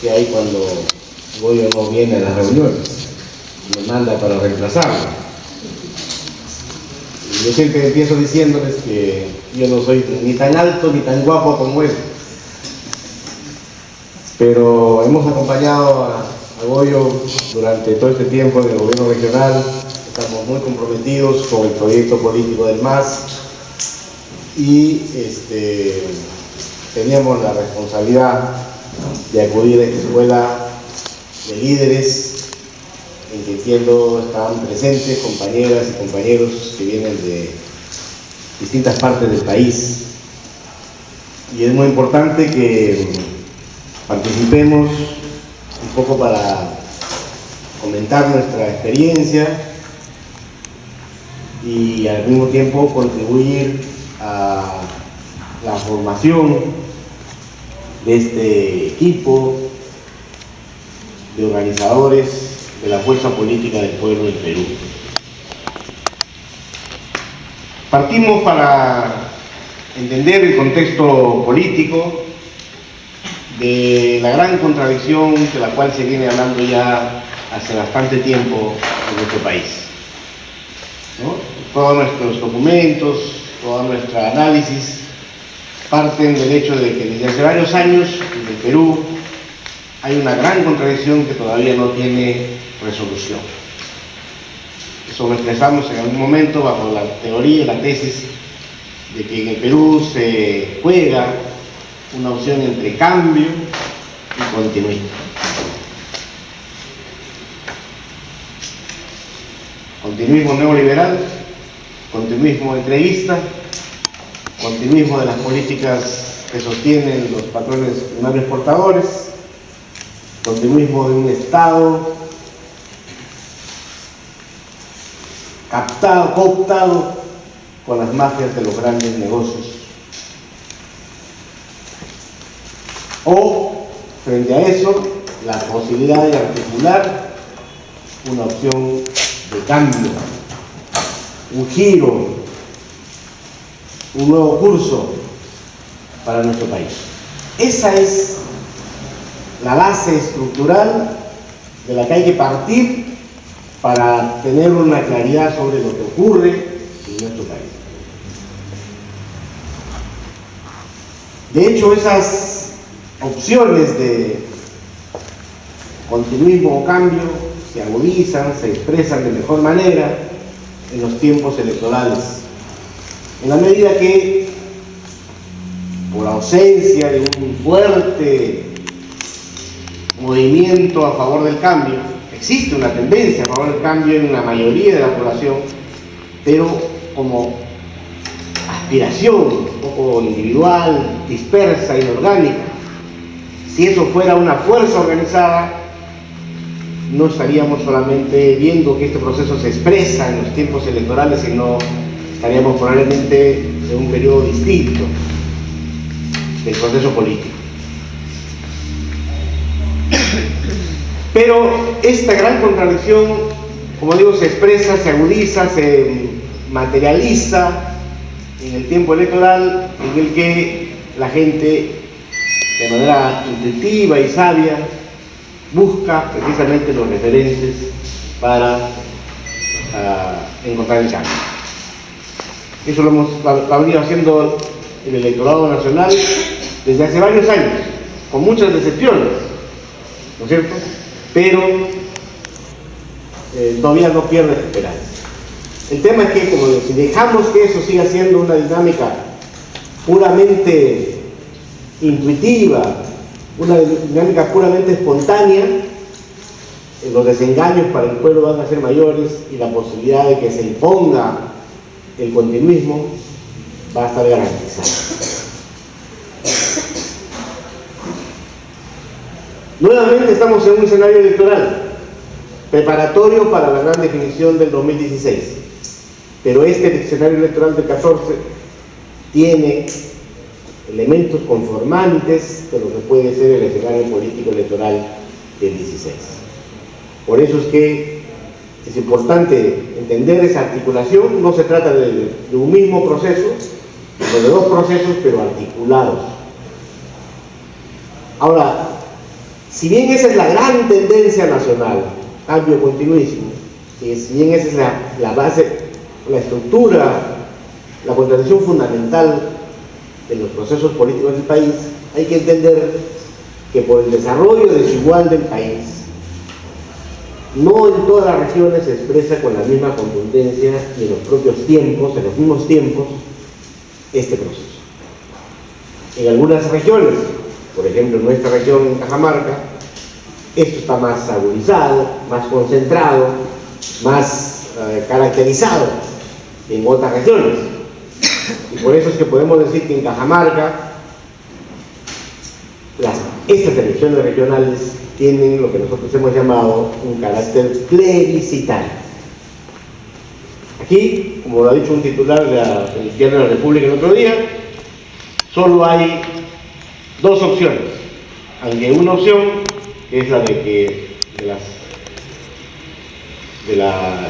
que hay cuando Goyo no viene a las reuniones, me manda para reemplazarlo. Y yo siempre empiezo diciéndoles que yo no soy ni tan alto ni tan guapo como él, pero hemos acompañado a Goyo durante todo este tiempo en el gobierno regional. Estamos muy comprometidos con el proyecto político del MAS y teníamos la responsabilidad de acudir a esta escuela de líderes en que entiendo estaban presentes compañeras y compañeros que vienen de distintas partes del país, y es muy importante que participemos un poco para comentar nuestra experiencia y al mismo tiempo contribuir a la formación de este equipo de organizadores de la fuerza política del pueblo del Perú. Partimos para entender el contexto político de la gran contradicción de la cual se viene hablando ya hace bastante tiempo en nuestro país, ¿no? Todos nuestros documentos, todo nuestro análisis parten del hecho de que desde hace varios años en el Perú hay una gran contradicción que todavía no tiene resolución. Eso lo expresamos en algún momento bajo la teoría y la tesis de que en el Perú se juega una opción entre cambio y continuismo. Continuismo neoliberal, continuismo entreguista, continuismo de las políticas que sostienen los patrones primarios portadores, continuismo de un Estado cooptado con las mafias de los grandes negocios. O, frente a eso, la posibilidad de articular una opción de cambio, un giro, un nuevo curso para nuestro país. Esa es la base estructural de la que hay que partir para tener una claridad sobre lo que ocurre en nuestro país. De hecho, esas opciones de continuismo o cambio se agudizan, se expresan de mejor manera en los tiempos electorales, en la medida que, por ausencia de un fuerte movimiento a favor del cambio, existe una tendencia a favor del cambio en la mayoría de la población, pero como aspiración un poco individual, dispersa, inorgánica. Si eso fuera una fuerza organizada, no estaríamos solamente viendo que este proceso se expresa en los tiempos electorales, sino estaríamos probablemente en un periodo distinto del proceso político. Pero esta gran contradicción, como digo, se expresa, se agudiza, se materializa en el tiempo electoral, en el que la gente, de manera intuitiva y sabia, busca precisamente los referentes para encontrar el cambio. Eso lo ha venido haciendo el electorado nacional desde hace varios años, con muchas decepciones, ¿no es cierto? Pero todavía no pierde esperanza. El tema es que, como si dejamos que eso siga siendo una dinámica puramente intuitiva, una dinámica puramente espontánea, los desengaños para el pueblo van a ser mayores y la posibilidad de que se imponga el continuismo va a estar garantizada. Nuevamente estamos en un escenario electoral preparatorio para la gran definición del 2016, pero este escenario electoral del 14 tiene elementos conformantes de lo que puede ser el escenario político electoral del 16. Por eso es que es importante entender esa articulación. No se trata de un mismo proceso, sino de dos procesos, pero articulados. Ahora, Si bien esa es la gran tendencia nacional, cambio continuismo, si bien esa es la base, la estructura, la contradicción fundamental de los procesos políticos del país, hay que entender que por el desarrollo desigual del país, no en todas las regiones se expresa con la misma contundencia y en los propios tiempos, en los mismos tiempos, este proceso. En algunas regiones, por ejemplo en nuestra región, en Cajamarca, esto está más agudizado, más concentrado, más caracterizado que en otras regiones. Y por eso es que podemos decir que en Cajamarca estas elecciones regionales tienen lo que nosotros hemos llamado un carácter plebiscitario. Aquí, como lo ha dicho un titular del Diario de la República el otro día, solo hay dos opciones, aunque una opción es la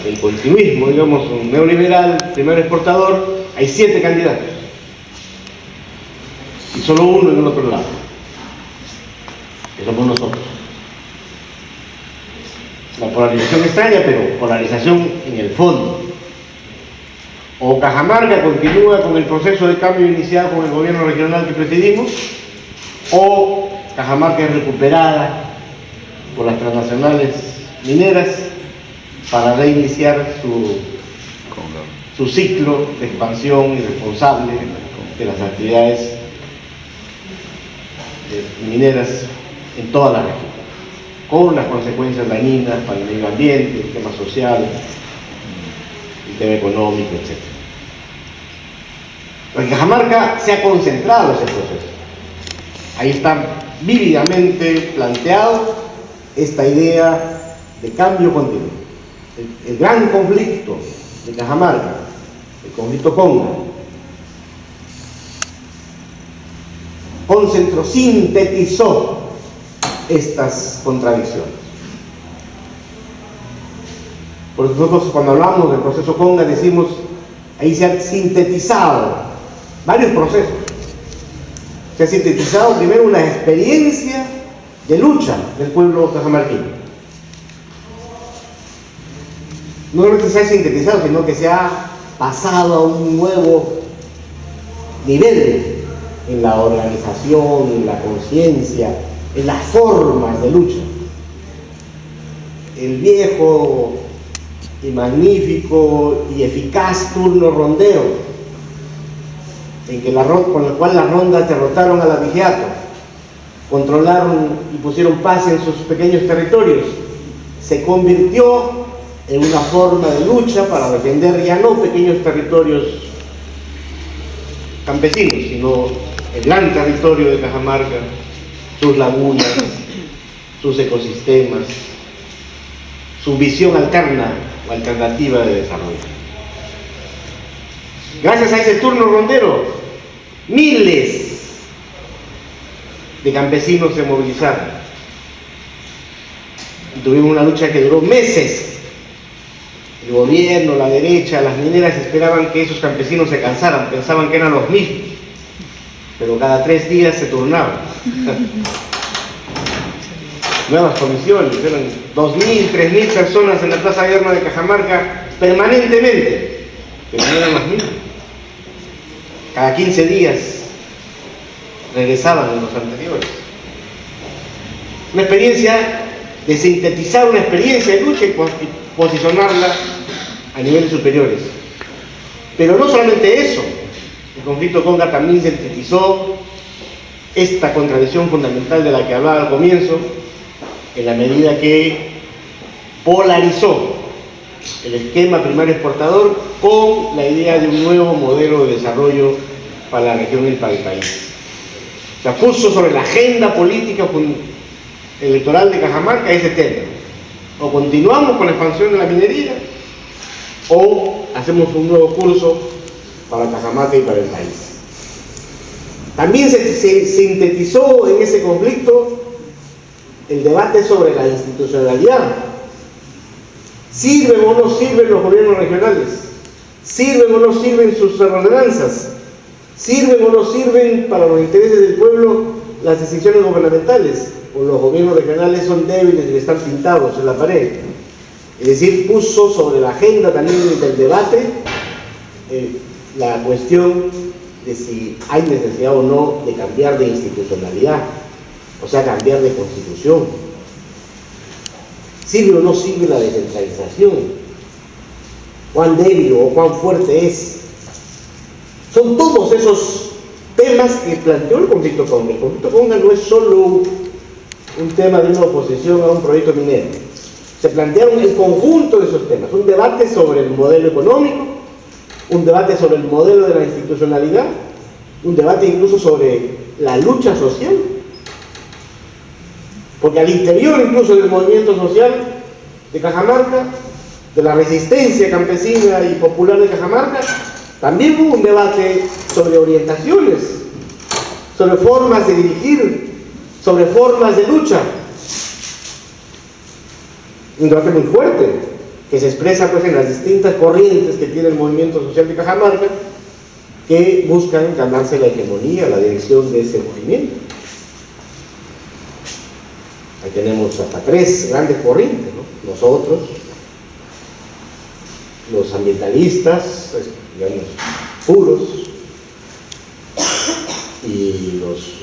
del continuismo, digamos, un neoliberal, primero exportador, hay 7 candidatos y solo uno en el otro lado, que somos nosotros. La polarización extraña, pero polarización en el fondo. O Cajamarca continúa con el proceso de cambio iniciado con el gobierno regional que presidimos, o Cajamarca es recuperada por las transnacionales mineras para reiniciar su ciclo de expansión irresponsable de las actividades mineras en toda la región, con las consecuencias dañinas para el medio ambiente, el tema social, el tema económico, etc. En Cajamarca se ha concentrado ese proceso. Ahí está vívidamente planteado esta idea de cambio continuo. El gran conflicto de Cajamarca, el conflicto Conga, concentró, sintetizó estas contradicciones. Por eso nosotros cuando hablamos del proceso Conga decimos, ahí se han sintetizado varios procesos. Se ha sintetizado primero una experiencia de lucha del pueblo cajamarquino. No solamente se ha sintetizado, sino que se ha pasado a un nuevo nivel en la organización, en la conciencia, en las formas de lucha. El viejo y magnífico y eficaz turno rondero, con el cual las rondas derrotaron al abigeato, controlaron y pusieron paz en sus pequeños territorios, se convirtió en una forma de lucha para defender ya no pequeños territorios campesinos, sino el gran territorio de Cajamarca, sus lagunas, sus ecosistemas, su visión alterna o alternativa de desarrollo. Gracias a ese turno rondero, miles de campesinos se movilizaron. Y tuvimos una lucha que duró meses. El gobierno, la derecha, las mineras esperaban que esos campesinos se cansaran, pensaban que eran los mismos, pero cada 3 días se turnaban. Nuevas comisiones, eran 2.000, 3.000 personas en la Plaza de Armas de Cajamarca permanentemente, pero no eran las mismas. Cada 15 días regresaban en los anteriores. Una experiencia de sintetizar una experiencia de lucha y posicionarla a niveles superiores. Pero no solamente eso, el conflicto Conga también sintetizó esta contradicción fundamental de la que hablaba al comienzo, en la medida que polarizó el esquema primario exportador con la idea de un nuevo modelo de desarrollo para la región y para el país. O sea, puso sobre la agenda política electoral de Cajamarca ese tema. O continuamos con la expansión de la minería, o hacemos un nuevo curso para Cajamarca y para el país. También se sintetizó en ese conflicto el debate sobre la institucionalidad. ¿Sirven o no sirven los gobiernos regionales? ¿Sirven o no sirven sus ordenanzas? ¿Sirven o no sirven para los intereses del pueblo las decisiones gubernamentales o los gobiernos regionales son débiles y están pintados en la pared. Es decir, puso sobre la agenda también del debate la cuestión de si hay necesidad o no de cambiar de institucionalidad, o sea, cambiar de constitución. ¿Sirve o no sirve la descentralización? ¿Cuán débil o cuán fuerte es? Son todos esos temas que planteó el conflicto Conga. El conflicto Conga no es solo un tema de una oposición a un proyecto minero. Se plantearon el conjunto de esos temas, un debate sobre el modelo económico, un debate sobre el modelo de la institucionalidad, un debate incluso sobre la lucha social, porque al interior incluso del movimiento social de Cajamarca, de la resistencia campesina y popular de Cajamarca, también hubo un debate sobre orientaciones, sobre formas de dirigir, sobre formas de lucha. Un debate muy fuerte, que se expresa pues en las distintas corrientes que tiene el movimiento social de Cajamarca, que buscan ganarse la hegemonía, la dirección de ese movimiento. Ahí tenemos hasta 3 grandes corrientes, ¿no? Nosotros, los ambientalistas, digamos, puros, y los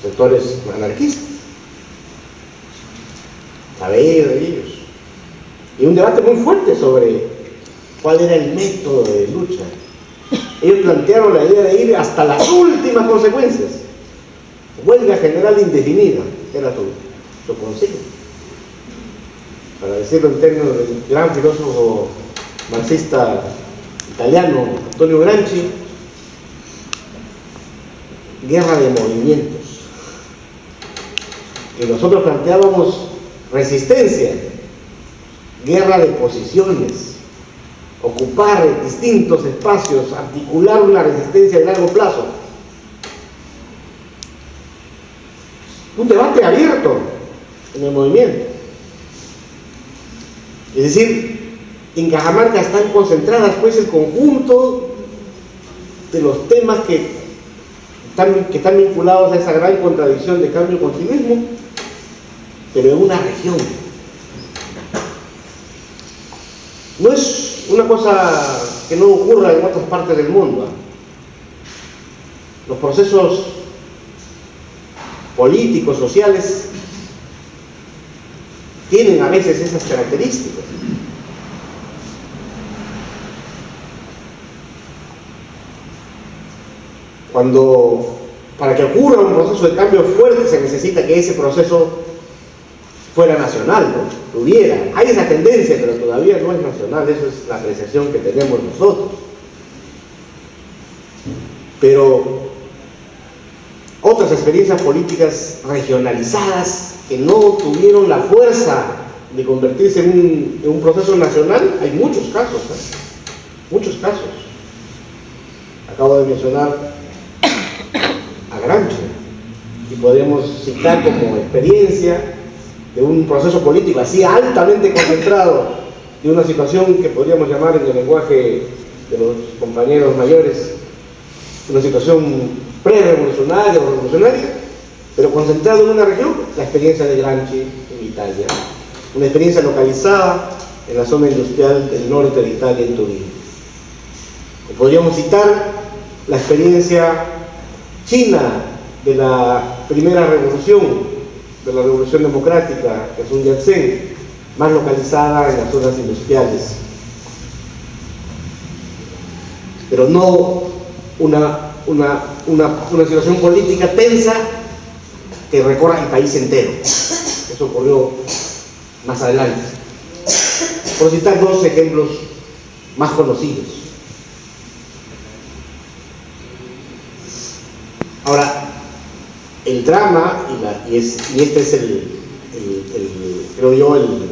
sectores anarquistas, Saavedra y ellos. Y un debate muy fuerte sobre cuál era el método de lucha. Ellos plantearon la idea de ir hasta las últimas consecuencias. Huelga general indefinida era su consigna. Para decirlo en términos del gran filósofo marxista italiano Antonio Gramsci, guerra de movimientos. Y nosotros planteábamos resistencia, guerra de posiciones, ocupar distintos espacios, articular una resistencia de largo plazo. Un debate abierto en el movimiento. Es decir, en Cajamarca están concentradas pues el conjunto de los temas que están vinculados a esa gran contradicción de cambio y continuismo, pero en una región. No es una cosa que no ocurra en otras partes del mundo. Los procesos políticos, sociales, tienen a veces esas características. Para que ocurra un proceso de cambio fuerte, se necesita que ese proceso fuera nacional, ¿no? Tuviera. Hay esa tendencia, pero todavía no es nacional. Esa es la apreciación que tenemos nosotros. Pero otras experiencias políticas regionalizadas que no tuvieron la fuerza de convertirse en un proceso nacional, hay muchos casos, ¿eh? Muchos casos. Acabo de mencionar a Gramsci, y podemos citar como experiencia de un proceso político así altamente concentrado, de una situación que podríamos llamar en el lenguaje de los compañeros mayores, una situación pre-revolucionaria o revolucionaria, pero concentrado en una región, la experiencia de Gramsci en Italia, una experiencia localizada en la zona industrial del norte de Italia, en Turín. O podríamos citar la experiencia china de la primera revolución, de la revolución democrática, que es un Yat-sen, más localizada en las zonas industriales, pero no una situación política tensa que recorra el país entero. Eso ocurrió más adelante. Por citar 2 ejemplos más conocidos. Ahora, el drama, y este es creo yo, el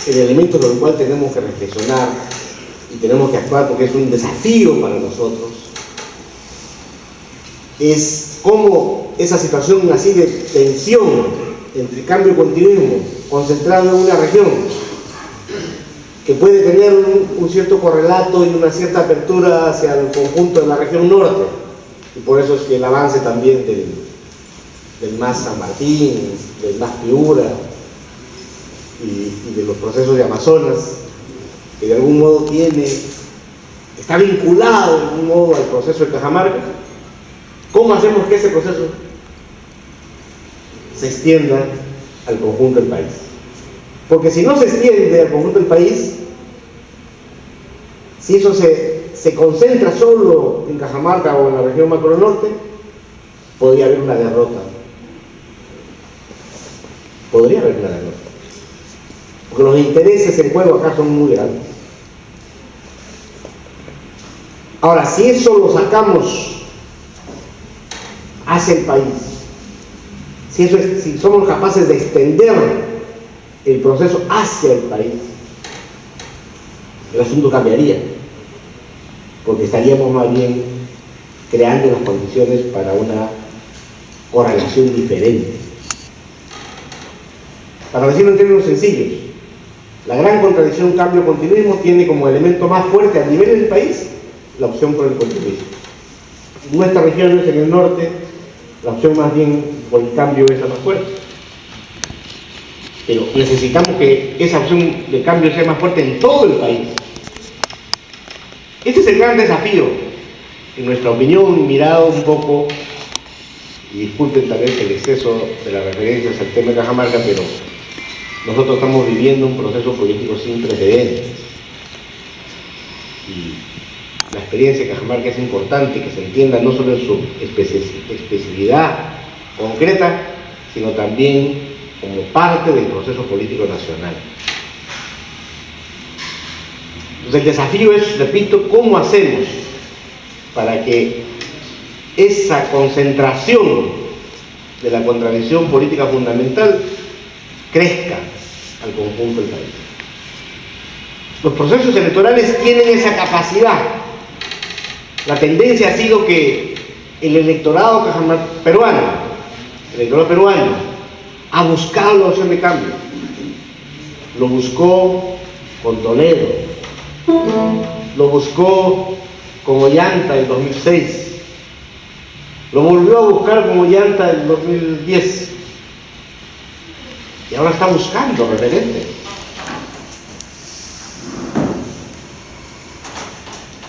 elemento sobre el cual tenemos que reflexionar y tenemos que actuar, porque es un desafío para nosotros, es cómo esa situación así de tensión entre cambio y continuismo, concentrado en una región, que puede tener un cierto correlato y una cierta apertura hacia el conjunto de la región norte, Y por eso es que el avance también del MAS San Martín, del MAS Piura y de los procesos de Amazonas, que de algún modo está vinculado de algún modo al proceso de Cajamarca. ¿Cómo hacemos que ese proceso se extienda al conjunto del país? Porque si no se extiende al conjunto del país, si eso se concentra solo en Cajamarca o en la región macro norte, podría haber una derrota. Podría haber una derrota. Porque los intereses en juego acá son muy grandes. Ahora, si eso lo sacamos hacia el país, si somos capaces de extender el proceso hacia el país, el asunto cambiaría, porque estaríamos más bien creando las condiciones para una correlación diferente. Para decirlo en términos sencillos, la gran contradicción cambio-continuismo tiene como elemento más fuerte a nivel del país la opción por el continuismo. En nuestras regiones, en el norte, la opción más bien por el cambio es la más fuerte. Pero necesitamos que esa opción de cambio sea más fuerte en todo el país. Este es el gran desafío, en nuestra opinión, mirado un poco, y disculpen tal vez el exceso de las referencias al tema de Cajamarca, pero nosotros estamos viviendo un proceso político sin precedentes. Y la experiencia de Cajamarca es importante que se entienda no solo en su especificidad concreta, sino también como parte del proceso político nacional. Entonces el desafío es, repito, ¿cómo hacemos para que esa concentración de la contradicción política fundamental crezca al conjunto del país? Los procesos electorales tienen esa capacidad. La tendencia ha sido que el electorado peruano ha buscado la opción de cambio. Lo buscó con Toledo, lo buscó con Ollanta en 2006, lo volvió a buscar con Ollanta en 2010 y ahora está buscando referentes.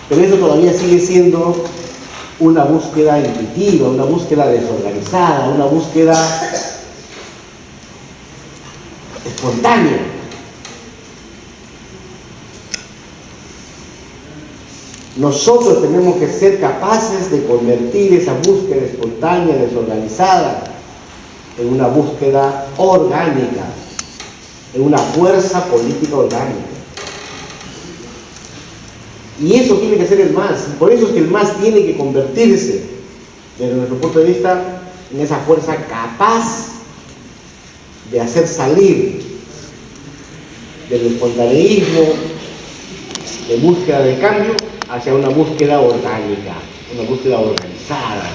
Pero eso todavía sigue siendo una búsqueda intuitiva, una búsqueda desorganizada, una búsqueda espontánea. Nosotros tenemos que ser capaces de convertir esa búsqueda espontánea, desorganizada, en una búsqueda orgánica, en una fuerza política orgánica. Y eso tiene que ser el MAS. Por eso es que el MAS tiene que convertirse, desde nuestro punto de vista, en esa fuerza capaz de hacer salir del espontaneísmo de búsqueda de cambio hacia una búsqueda orgánica, una búsqueda organizada.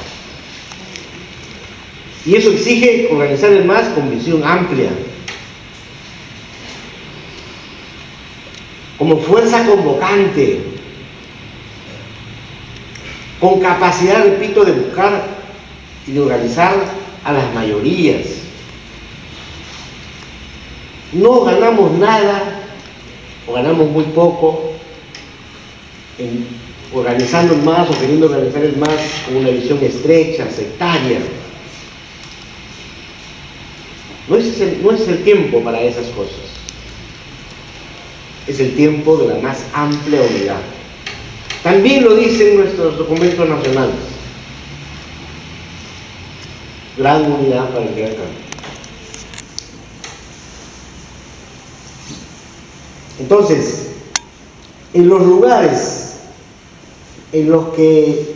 Y eso exige organizar el MAS con visión amplia, como fuerza convocante, con capacidad, repito, de buscar y de organizar a las mayorías. No ganamos nada o ganamos muy poco organizando el MAS o queriendo organizar el MAS con una visión estrecha, sectaria. No es el tiempo para esas cosas. Es el tiempo de la más amplia unidad. También lo dicen nuestros documentos nacionales. Gran unidad para el gran cambio. Entonces, en los lugares en los que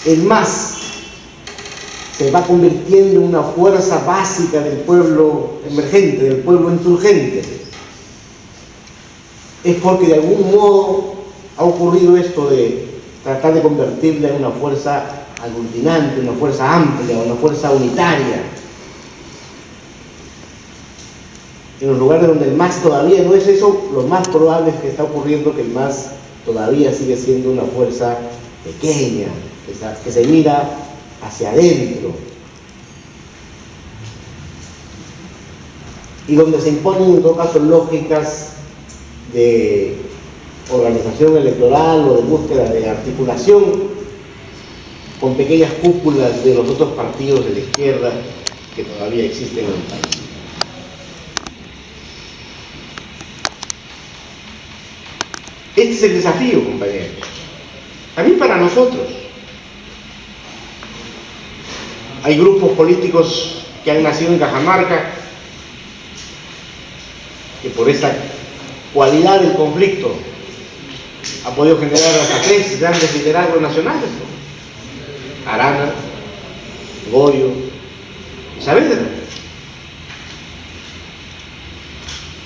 el MAS se va convirtiendo en una fuerza básica del pueblo emergente, del pueblo insurgente, es porque de algún modo ha ocurrido esto de tratar de convertirla en una fuerza aglutinante, una fuerza amplia, una fuerza unitaria. En los lugares donde el MAS todavía no es eso, lo más probable es que está ocurriendo que el MAS todavía sigue siendo una fuerza pequeña, que se mira hacia adentro y donde se imponen en todo caso lógicas de organización electoral o de búsqueda de articulación con pequeñas cúpulas de los otros partidos de la izquierda que todavía existen en el país. Este es el desafío, compañeros. También para nosotros. Hay grupos políticos que han nacido en Cajamarca que por esa cualidad del conflicto ha podido generar hasta 3 grandes liderazgos nacionales, ¿no? Arana, Goyo y Saavedra.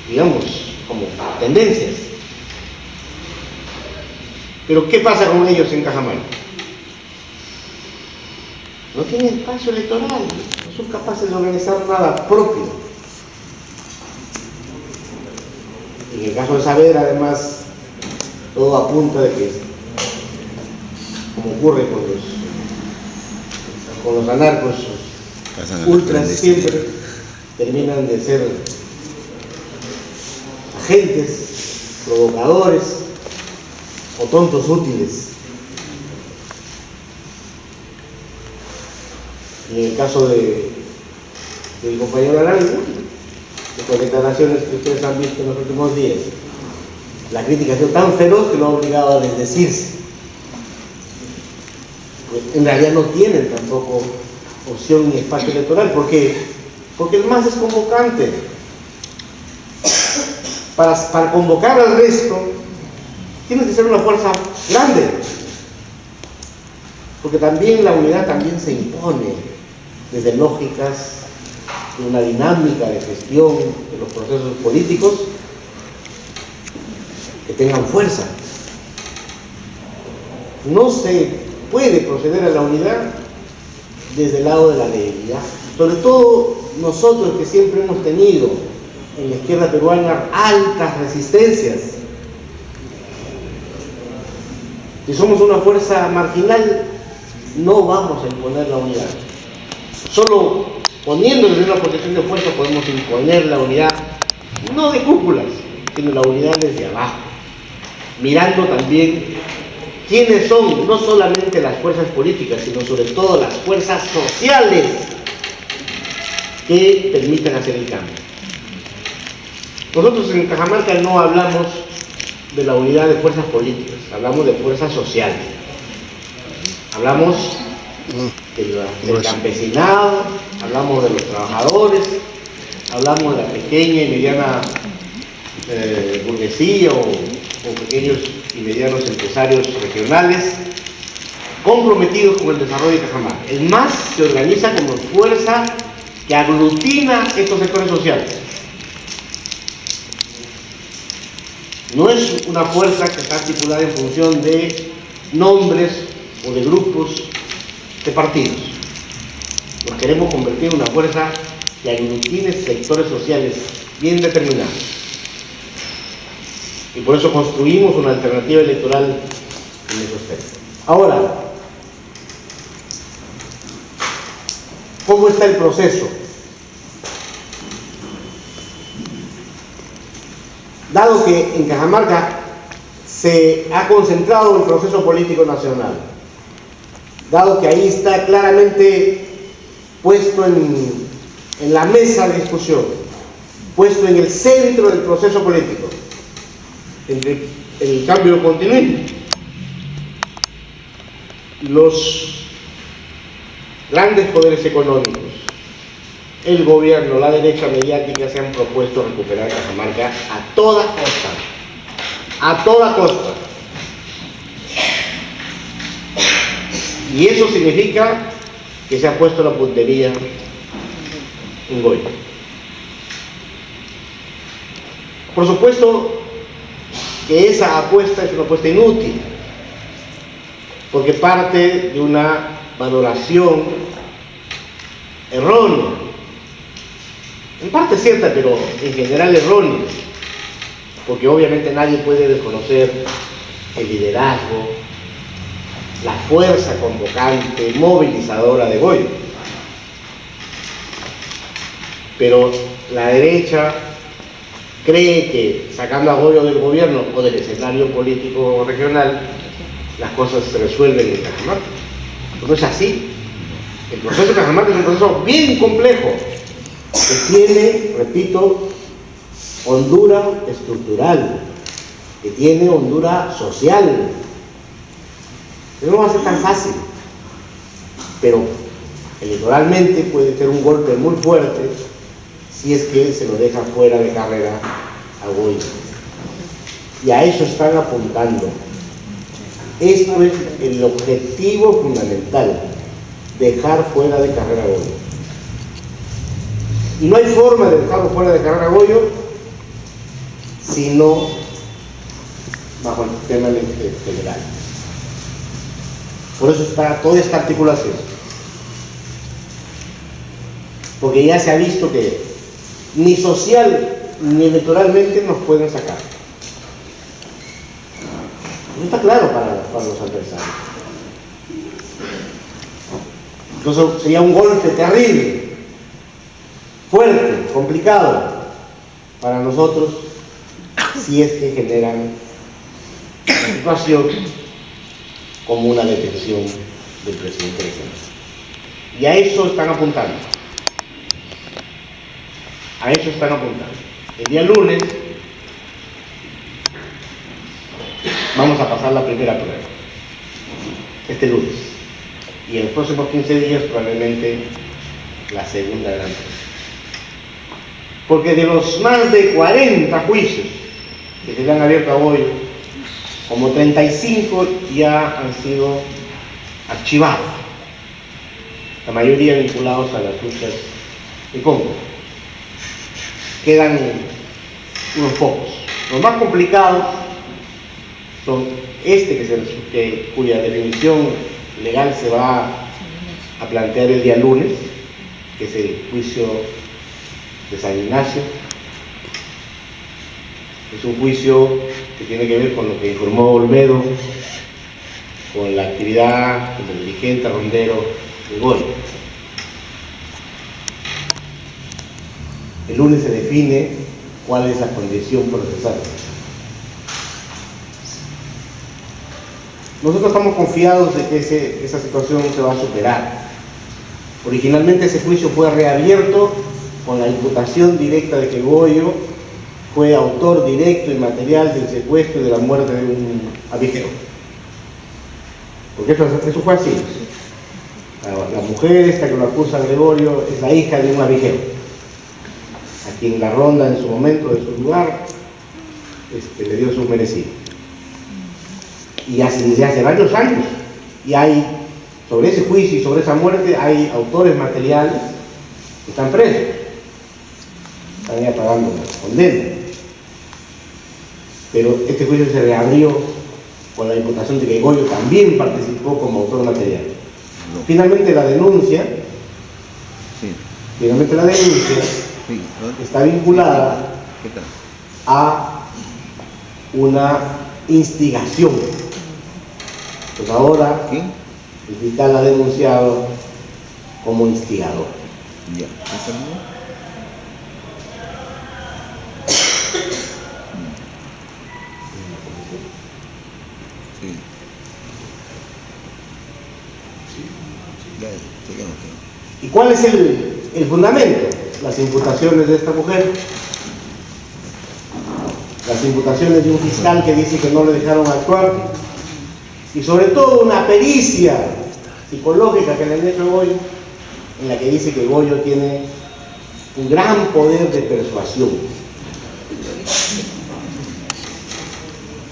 Digamos, como tendencias. Pero ¿qué pasa con ellos en Cajamarca? No tienen espacio electoral, no son capaces de organizar nada propio. En el caso de Saavedra, además, todo apunta de que, como ocurre con los anarcos ultras, siempre terminan de ser agentes, provocadores o tontos útiles. Y en el caso del compañero Arango, con declaraciones que ustedes han visto en los últimos días, la crítica ha sido tan feroz que lo ha obligado a desdecirse. En realidad no tienen tampoco opción ni espacio electoral, porque el MAS es convocante. Para convocar al resto, tienes que ser una fuerza grande, porque también la unidad también se impone desde lógicas de una dinámica de gestión de los procesos políticos que tengan fuerza. No se puede proceder a la unidad desde el lado de la debilidad. Sobre todo nosotros que siempre hemos tenido en la izquierda peruana altas resistencias. Si somos una fuerza marginal, no vamos a imponer la unidad. Solo poniéndonos en una posición de fuerza podemos imponer la unidad, no de cúpulas, sino la unidad desde abajo, mirando también quiénes son no solamente las fuerzas políticas, sino sobre todo las fuerzas sociales que permitan hacer el cambio. Nosotros en Cajamarca no hablamos de la unidad de fuerzas políticas, hablamos de fuerzas sociales. Hablamos del campesinado, hablamos de los trabajadores, hablamos de la pequeña y mediana burguesía o pequeños y medianos empresarios regionales comprometidos con el desarrollo de Cajamarca. El MAS se organiza como fuerza que aglutina estos sectores sociales. No es una fuerza que está articulada en función de nombres o de grupos de partidos. Nos queremos convertir en una fuerza que aglutine sectores sociales bien determinados. Y por eso construimos una alternativa electoral en esos términos. Ahora, ¿cómo está el proceso? Dado que en Cajamarca se ha concentrado el proceso político nacional, dado que ahí está claramente puesto en la mesa de discusión, puesto en el centro del proceso político, entre el cambio continuo, los grandes poderes económicos, el gobierno, la derecha mediática se han propuesto recuperar Cajamarca a toda costa. A toda costa. Y eso significa que se ha puesto la puntería en Goya. Por supuesto que esa apuesta es una apuesta inútil, porque parte de una valoración errónea. En parte cierta, pero en general errónea, porque obviamente nadie puede desconocer el liderazgo, la fuerza convocante, movilizadora de Goyo. Pero la derecha cree que sacando a Goyo del gobierno o del escenario político regional, las cosas se resuelven en Cajamarca. No es así. El proceso de Cajamarca es un proceso bien complejo, que tiene, repito, hondura estructural, que tiene hondura social. No va a ser tan fácil, pero electoralmente puede ser un golpe muy fuerte si es que se lo deja fuera de carrera a Goyo. Y a eso están apuntando. Esto es el objetivo fundamental, dejar fuera de carrera a Goyo. Y no hay forma de dejarlo fuera de carrera a Goyo sino bajo el tema federal. Por eso está toda esta articulación. Porque ya se ha visto que ni social ni electoralmente nos pueden sacar. Eso está claro para los adversarios. Entonces sería un golpe terrible, fuerte, complicado para nosotros si es que generan una situación como una detención del presidente de Senado. Y a eso están apuntando. A eso están apuntando. El día lunes vamos a pasar la primera prueba. Este lunes. Y en los próximos 15 días probablemente la segunda gran prueba. Porque de los más de 40 juicios que se le han abierto a Goyo, como 35 ya han sido archivados. La mayoría vinculados a las luchas de Congo. Quedan unos pocos. Los más complicados son cuya definición legal se va a plantear el día lunes, que es el juicio de San Ignacio. Es un juicio que tiene que ver con lo que informó Olmedo, con la actividad del dirigente rondero de Goyo. El lunes se define cuál es la condición procesal. Nosotros estamos confiados de que esa situación se va a superar. Originalmente ese juicio fue reabierto con la imputación directa de que Goyo fue autor directo y material del secuestro y de la muerte de un abijero. Porque eso fue así. La mujer esta que lo acusa a Gregorio es la hija de un abijero, a quien la ronda en su momento de su lugar le dio su merecido. Y desde hace varios años, y hay, sobre ese juicio y sobre esa muerte, hay autores materiales que están presos, están ya pagando condena. Pero este juicio se reabrió con la imputación de que Goyo también participó como autor material. Finalmente la denuncia está vinculada a una instigación. Pues ahora el fiscal ha denunciado como instigador. ¿Y cuál es el fundamento? Las imputaciones de esta mujer, las imputaciones de un fiscal que dice que no le dejaron actuar, y sobre todo una pericia psicológica que le han hecho a Goyo, en la que dice que Goyo tiene un gran poder de persuasión,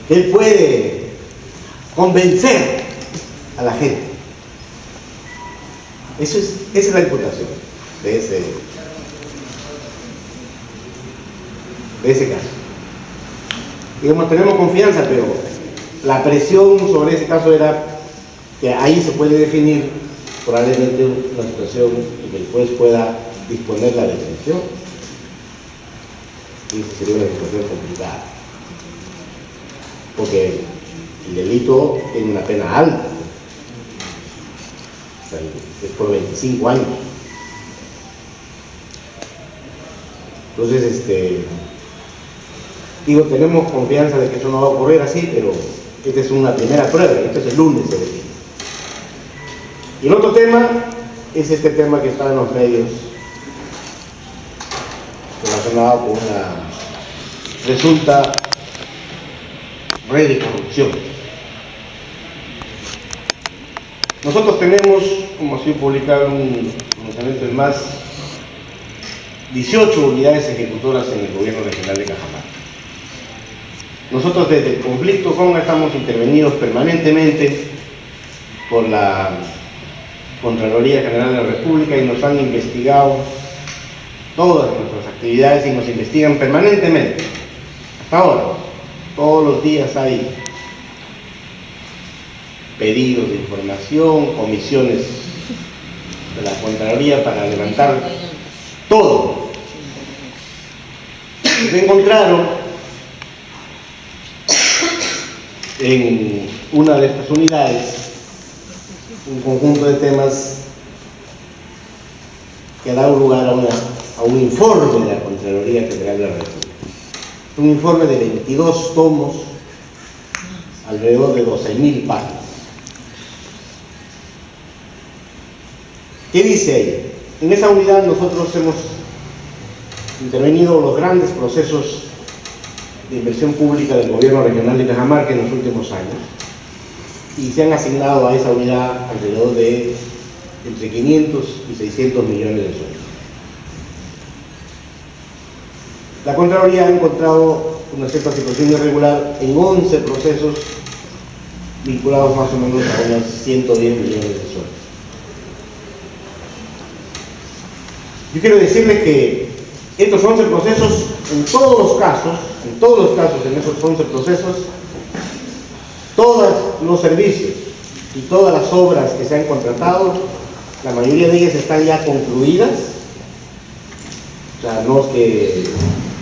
que él puede convencer a la gente. Esa es la imputación de ese caso. Digamos, tenemos confianza, pero la presión sobre ese caso era que ahí se puede definir probablemente una situación en que el juez pueda disponer la detención. Y esa sería una situación complicada, porque el delito tiene una pena alta, O sea, es por 25 años. Entonces, digo, tenemos confianza de que eso no va a ocurrir así, pero esta es una primera prueba, esto es el lunes. Y el otro tema es este tema que está en los medios relacionado con una presunta red de corrupción. Nosotros tenemos, como ha sido publicado en un pronunciamiento del MAS, 18 unidades ejecutoras en el gobierno regional de Cajamarca. Nosotros desde el conflicto Conga estamos intervenidos permanentemente por la Contraloría General de la República y nos han investigado todas nuestras actividades y nos investigan permanentemente. Hasta ahora, todos los días hay pedidos de información, comisiones de la Contraloría para levantar todo. Se encontraron en una de estas unidades un conjunto de temas que ha dado lugar a un informe de la Contraloría General de la República. Un informe de 22 tomos, alrededor de 12.000 páginas. ¿Qué dice ahí? En esa unidad nosotros hemos intervenido los grandes procesos de inversión pública del gobierno regional de Cajamarca en los últimos años y se han asignado a esa unidad alrededor de entre 500 y 600 millones de soles. La Contraloría ha encontrado una cierta situación irregular en 11 procesos vinculados más o menos a unos 110 millones de soles. Yo quiero decirles que estos 11 procesos, en todos los casos, en esos 11 procesos, todos los servicios y todas las obras que se han contratado, la mayoría de ellas están ya concluidas. O sea, no es que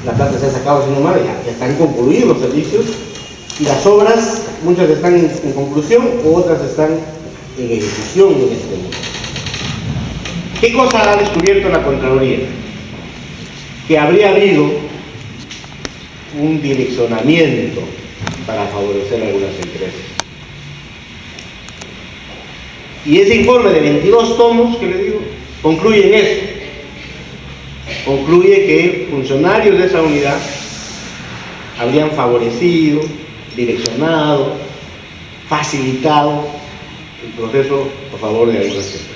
la plata se ha sacado sino mal, ya están concluidos los servicios y las obras, muchas están en conclusión u otras están en ejecución en este momento. ¿Qué cosa ha descubierto la Contraloría? Que habría habido un direccionamiento para favorecer a algunas empresas. Y ese informe de 22 tomos que le digo, concluye en eso. Concluye que funcionarios de esa unidad habrían favorecido, direccionado, facilitado el proceso a favor de algunas empresas.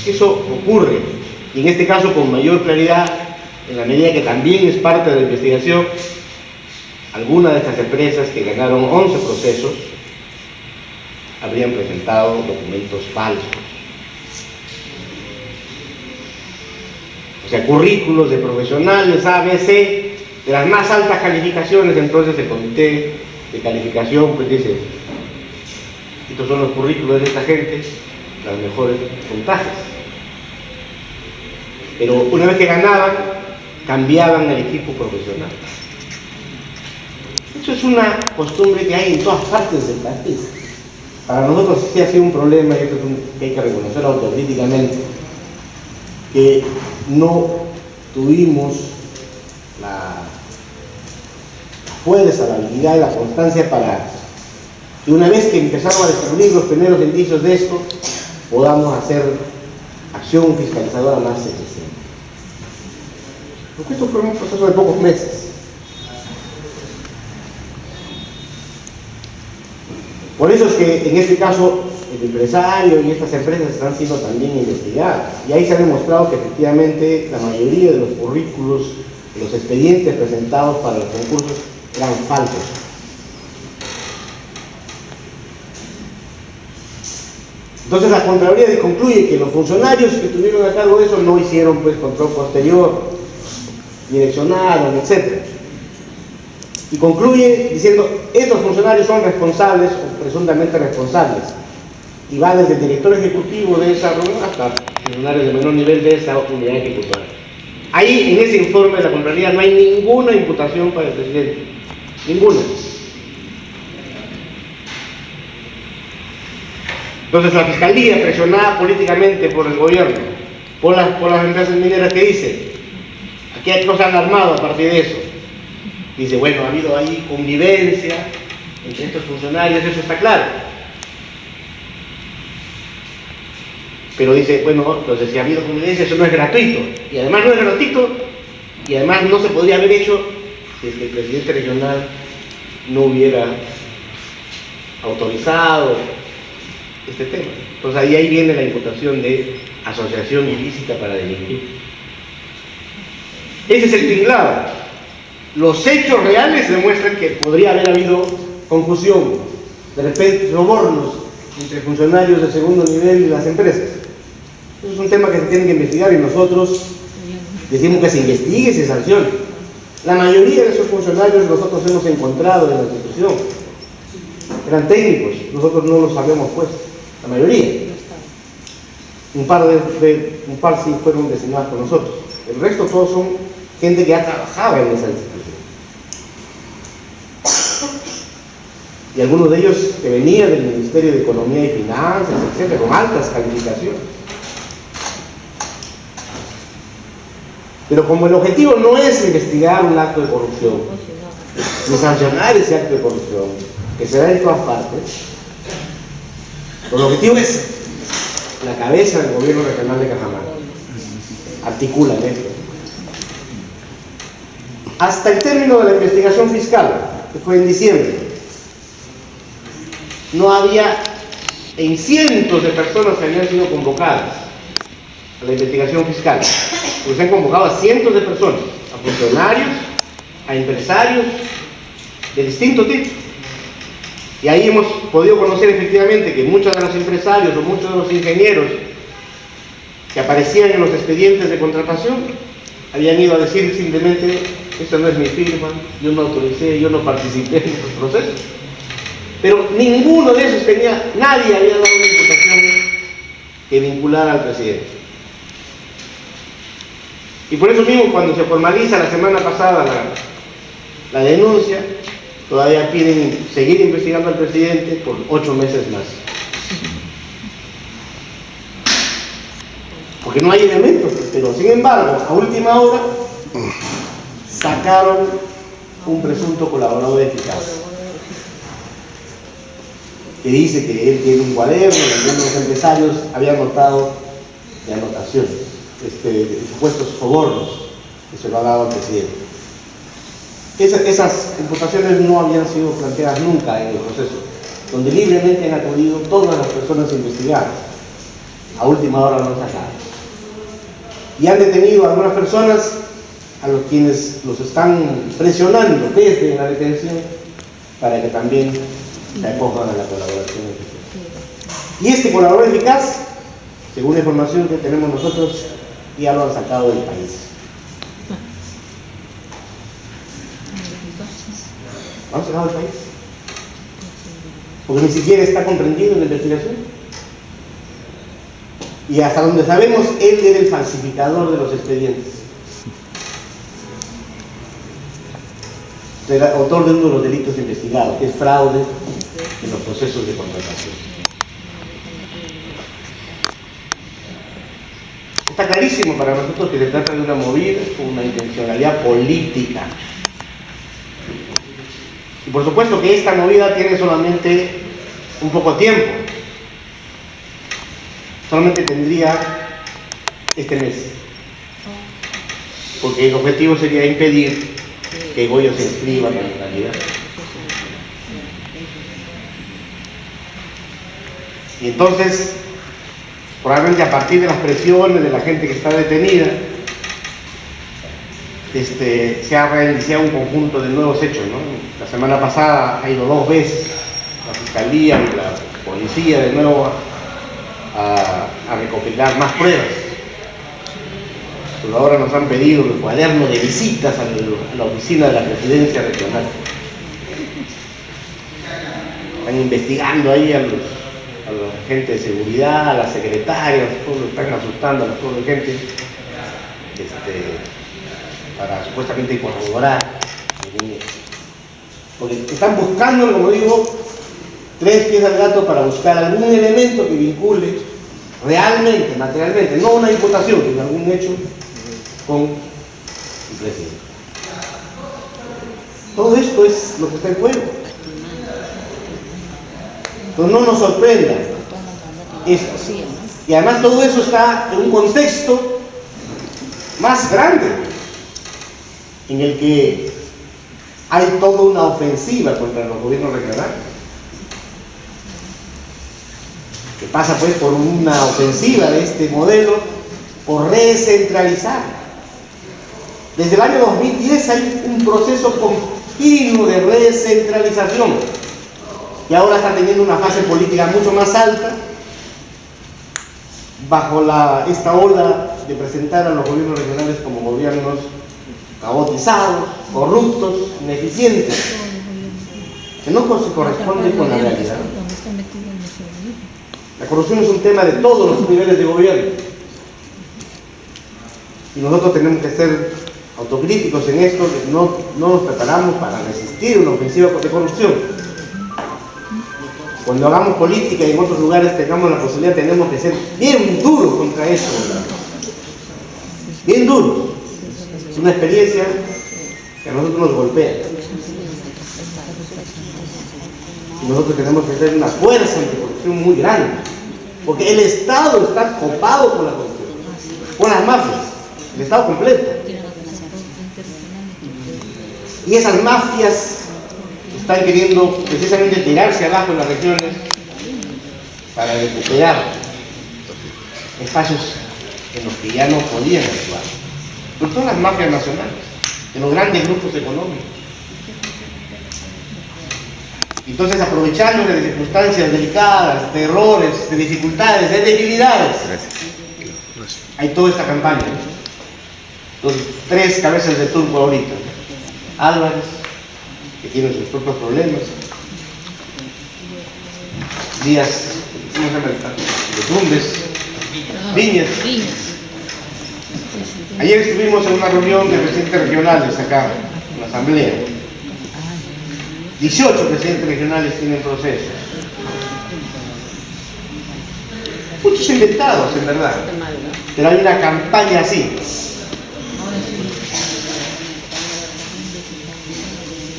Eso ocurre, y en este caso con mayor claridad, en la medida que también es parte de la investigación, algunas de estas empresas que ganaron 11 procesos habrían presentado documentos falsos. O sea, currículos de profesionales A, B, C, de las más altas calificaciones. Entonces el comité de calificación pues dice, estos son los currículos de esta gente, los mejores puntajes. Pero una vez que ganaban, cambiaban el equipo profesional. Esto es una costumbre que hay en todas partes del país. Para nosotros sí ha sido un problema, y esto es que hay que reconocer autocríticamente, que no tuvimos la fuerza, la habilidad y la constancia para que una vez que empezamos a descubrir los primeros indicios de esto, podamos hacer acción fiscalizadora más eficiente. Porque esto fue un proceso de pocos meses. Por eso es que en este caso el empresario y estas empresas están siendo también investigadas. Y ahí se ha demostrado que efectivamente la mayoría de los currículos, de los expedientes presentados para los concursos eran falsos. Entonces la Contraloría concluye que los funcionarios que tuvieron a cargo de eso no hicieron pues control posterior, direccionaron, etc. Y concluye diciendo, estos funcionarios son responsables o presuntamente responsables. Y va desde el director ejecutivo de esa reunión hasta funcionarios de menor nivel de esa unidad ejecutora. Ahí, en ese informe de la Contraloría, no hay ninguna imputación para el presidente. Ninguna. Entonces la Fiscalía, presionada políticamente por el gobierno, por las empresas mineras, que dice, aquí hay cosas han armado a partir de eso. Dice, bueno, ha habido ahí convivencia entre estos funcionarios, eso está claro. Pero dice, bueno, entonces si ha habido convivencia, eso no es gratuito. Y además no es gratuito, y además no se podría haber hecho si es que el presidente regional no hubiera autorizado este tema. Entonces ahí viene la imputación de asociación ilícita para delinquir. Ese es el tinglado. Los hechos reales demuestran que podría haber habido confusión, de repente sobornos entre funcionarios de segundo nivel y las empresas. Eso es un tema que se tiene que investigar y nosotros decimos que se investigue y se sancione. La mayoría de esos funcionarios nosotros hemos encontrado en la institución. Eran técnicos, nosotros no los habíamos puesto, la mayoría. Un par sí fueron designados por nosotros. El resto todos son gente que ya trabajaba en esa institución. Y algunos de ellos que venían del Ministerio de Economía y Finanzas, etcétera, con altas calificaciones. Pero como el objetivo no es investigar un acto de corrupción, ni sancionar ese acto de corrupción, que se da en todas partes, el objetivo es la cabeza del gobierno regional de Cajamarca. Articulan esto. Hasta el término de la investigación fiscal, que fue en diciembre, no había en cientos de personas que habían sido convocadas a la investigación fiscal. Porque se han convocado a cientos de personas, a funcionarios, a empresarios de distinto tipo. Y ahí hemos podido conocer efectivamente que muchos de los empresarios o muchos de los ingenieros que aparecían en los expedientes de contratación habían ido a decir simplemente, esta no es mi firma, yo no autoricé, yo no participé en estos procesos. Pero ninguno de esos nadie había dado una imputación que vinculara al presidente. Y por eso mismo, cuando se formaliza la semana pasada la denuncia, todavía piden seguir investigando al presidente por 8 meses más. Porque no hay elementos, pero sin embargo, a última hora, sacaron un presunto colaborador eficaz, que dice que él tiene un cuaderno donde los empresarios habían notado de anotación, de supuestos sobornos que se lo ha dado al presidente. Esas imputaciones no habían sido planteadas nunca en el proceso, donde libremente han acudido todas las personas investigadas. A última hora no sacaron. Y han detenido a algunas personas a los quienes los están presionando desde la detención para que también se acojan a la colaboración eficaz. Y este colaborador eficaz, según la información que tenemos nosotros, ya lo han sacado del país. ¿Lo han sacado del país? Porque ni siquiera está comprendido en la investigación. Y hasta donde sabemos, él era el falsificador de los expedientes. Era autor de uno de los delitos investigados, que es fraude en los procesos de contratación. Está clarísimo para nosotros que se trata de una movida con una intencionalidad política. Y por supuesto que esta movida tiene solamente un poco tiempo. Solamente tendría este mes. Porque el objetivo sería impedir que Goyo se inscriba en la candidato. Y entonces, probablemente a partir de las presiones de la gente que está detenida, se ha reiniciado un conjunto de nuevos hechos, ¿no? La semana pasada ha ido 2 veces la Fiscalía y la Policía de nuevo a recopilar más pruebas. Pero ahora nos han pedido el cuaderno de visitas a la oficina de la Presidencia Regional. Están investigando ahí a la gente de seguridad, a las secretarias, todos están asustando a la pobre gente para supuestamente corroborar. Porque están buscando, como digo, tres pies al gato para buscar algún elemento que vincule realmente, materialmente, no una imputación, sino algún hecho con el presidente. Todo esto es lo que está en juego. Entonces no nos sorprenda esto. Y además todo eso está en un contexto más grande, en el que hay toda una ofensiva contra los gobiernos regionales, que pasa pues por una ofensiva de este modelo, por recentralizar. Desde el año 2010 hay un proceso continuo de recentralización, que ahora está teniendo una fase política mucho más alta, bajo esta ola de presentar a los gobiernos regionales como gobiernos caotizados, corruptos, ineficientes, que no se corresponde con la realidad. La corrupción es un tema de todos los niveles de gobierno, y nosotros tenemos que ser autocríticos en esto, que no nos preparamos para resistir una ofensiva de corrupción. Cuando hagamos política y en otros lugares tengamos la posibilidad, tenemos que ser bien duros contra eso, ¿verdad? Bien duros. Es una experiencia que a nosotros nos golpea. Y nosotros tenemos que tener una fuerza anticorrupción muy grande, porque el Estado está copado con la corrupción, con las mafias, el Estado completo. Y esas mafias están queriendo precisamente tirarse abajo en las regiones para recuperar espacios en los que ya no podían actuar. Pero todas las mafias nacionales, de los grandes grupos económicos. Entonces, aprovechando de circunstancias delicadas, de errores, de dificultades, de debilidades, hay toda esta campaña. Los tres cabezas de turco ahorita: Álvarez, que tiene sus propios problemas; Díaz, ¿cómo se llama? De Tumbes; Viñas. Ayer estuvimos en una reunión de presidentes regionales acá, en la asamblea. 18 presidentes regionales tienen procesos. Muchos inventados, en verdad. Pero hay una campaña así.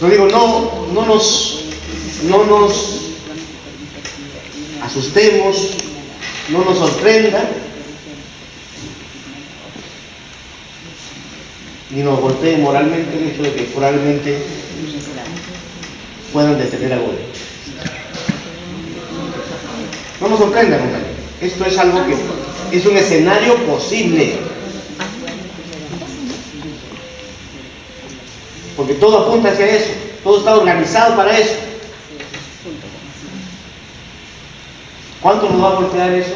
Yo digo, no nos asustemos, no nos sorprenda, ni nos golpee moralmente el hecho de que probablemente puedan detener a gobierno. No nos sorprenda, compañero. Esto es algo que es un escenario posible. Porque todo apunta hacia eso, todo está organizado para eso. ¿Cuánto nos va a golpear eso?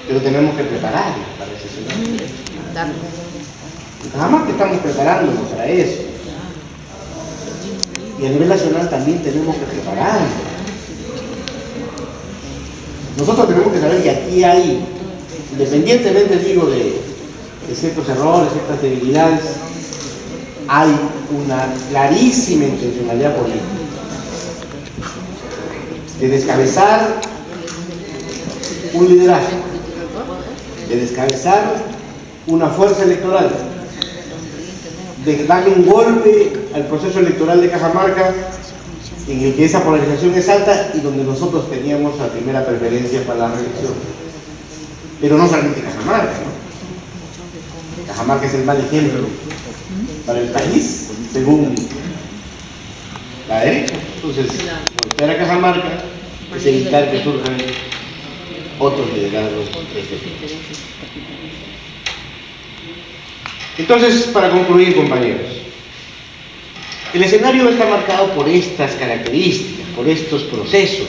Pero tenemos que preparar para ese escenario. Nada más que estamos preparándonos para eso. Y a nivel nacional también tenemos que prepararnos. Nosotros tenemos que saber que aquí hay, independientemente, digo, de ciertos errores, ciertas debilidades, hay una clarísima intencionalidad política de descabezar un liderazgo, de descabezar una fuerza electoral, de darle un golpe al proceso electoral de Cajamarca, en el que esa polarización es alta y donde nosotros teníamos la primera preferencia para la reelección. Pero no solamente Cajamarca, ¿no? Cajamarca es el mal ejemplo para el país, según la derecha. Entonces, golpear a Cajamarca es evitar que surjan otros liderazgos. Entonces, para concluir, compañeros, el escenario está marcado por estas características, por estos procesos.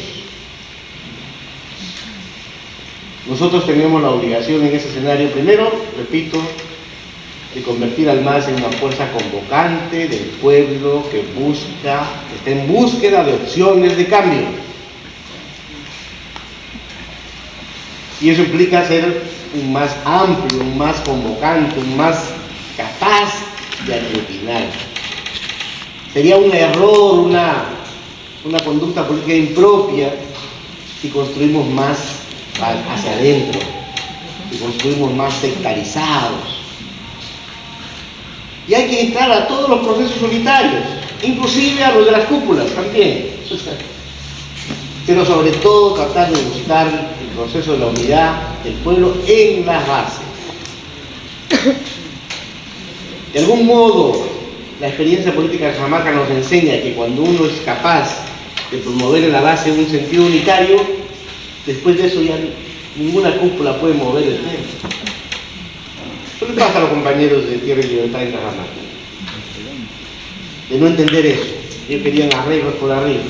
Nosotros tenemos la obligación en ese escenario, primero, repito, de convertir al MAS en una fuerza convocante del pueblo que está en búsqueda de opciones de cambio. Y eso implica ser un más amplio, un más convocante, un más capaz de aglutinar. Sería un error, una conducta política impropia si construimos más hacia adentro, si construimos más sectarizados. Y hay que entrar a todos los procesos unitarios, inclusive a los de las cúpulas también. Pero sobre todo tratar de buscar el proceso de la unidad del pueblo en las bases. De algún modo, la experiencia política de Cajamarca nos enseña que cuando uno es capaz de promover en la base un sentido unitario, después de eso ya ninguna cúpula puede mover el tema. ¿Qué le pasa a los compañeros de Tierra y Libertad en Cajamarca? De no entender eso. Ellos querían arreglos por arriba.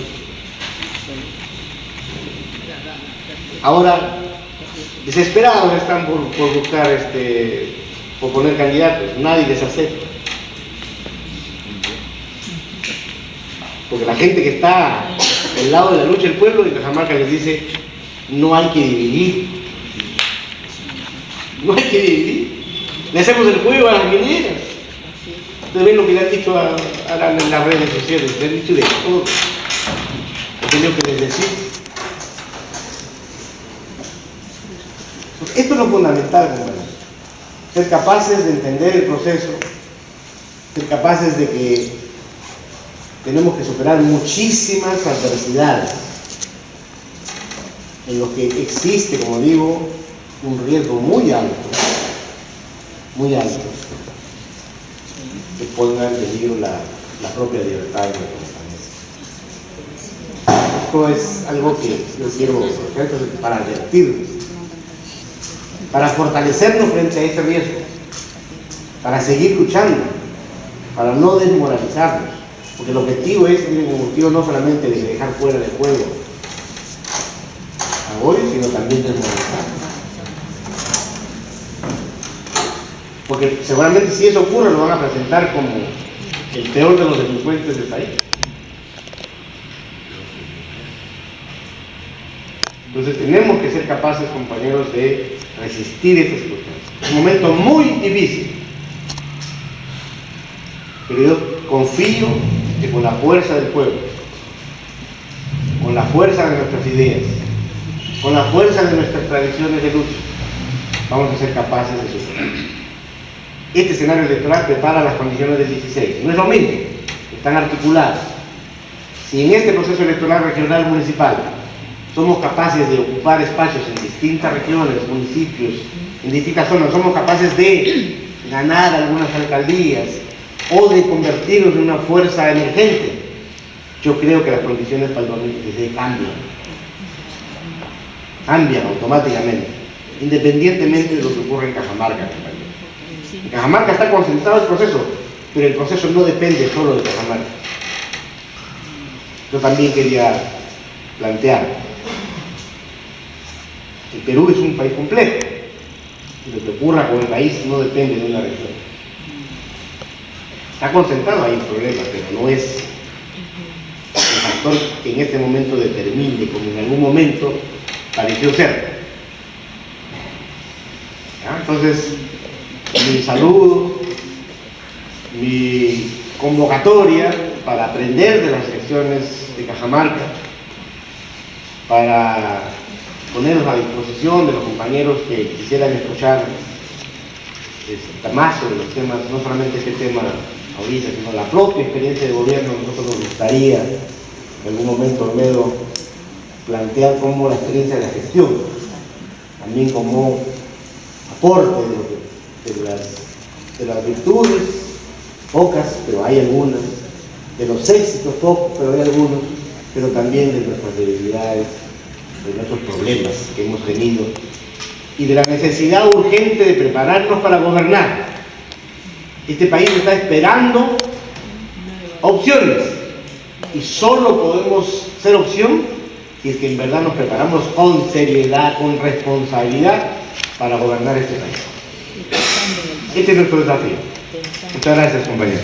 Ahora, desesperados están por buscar, por poner candidatos. Nadie les acepta. Porque la gente que está del lado de la lucha del pueblo de Cajamarca les dice: no hay que dividir. No hay que dividir. Le hacemos el juego a las mineras. Ustedes ven lo que le han dicho en las redes sociales. Le han dicho de todo. Lo que yo que les decía. Esto es lo fundamental, compañeros. Ser capaces de entender el proceso, ser capaces de que tenemos que superar muchísimas adversidades en los que existe, como digo, un riesgo muy alto, que ponga en peligro la propia libertad de la compañía. Esto es algo que yo quiero para advertirles, para fortalecernos frente a ese riesgo, para seguir luchando, para no desmoralizarnos, porque el objetivo es, no solamente de dejar fuera del juego a Boris, sino también desmoralizarnos. Porque seguramente si eso ocurre lo van a presentar como el peor de los delincuentes del país. Entonces tenemos que ser capaces, compañeros, de resistir esta situación. Es un momento muy difícil, pero yo confío que con la fuerza del pueblo, con la fuerza de nuestras ideas, con la fuerza de nuestras tradiciones de lucha, vamos a ser capaces de superar. Este escenario electoral prepara las condiciones del 16. No es lo mismo, están articuladas. Si en este proceso electoral regional municipal somos capaces de ocupar espacios en distintas regiones, municipios, en distintas zonas, somos capaces de ganar algunas alcaldías o de convertirnos en una fuerza emergente, yo creo que las condiciones para el 2016 cambian automáticamente, independientemente de lo que ocurre en Cajamarca. En Cajamarca está concentrado el proceso, pero el proceso no depende solo de Cajamarca. Yo también quería plantear: el Perú es un país complejo, y lo que ocurra con el país no depende de una región. Está concentrado ahí el problema, pero no es el factor que en este momento determine, como en algún momento pareció ser. ¿Ya? Entonces, mi saludo, mi convocatoria para aprender de las lecciones de Cajamarca, para ponernos a disposición de los compañeros que quisieran escuchar más sobre los temas, no solamente este tema ahorita, sino la propia experiencia de gobierno. Nosotros nos gustaría en algún momento, Olmedo, plantear cómo la experiencia de la gestión, también como aporte de las virtudes, pocas, pero hay algunas, de los éxitos, pocos, pero hay algunos, pero también de nuestras debilidades, de nuestros problemas que hemos tenido y de la necesidad urgente de prepararnos para gobernar. Este país está esperando opciones y solo podemos ser opción si es que en verdad nos preparamos con seriedad, con responsabilidad para gobernar este país. Este es nuestro desafío. Muchas gracias, compañeros.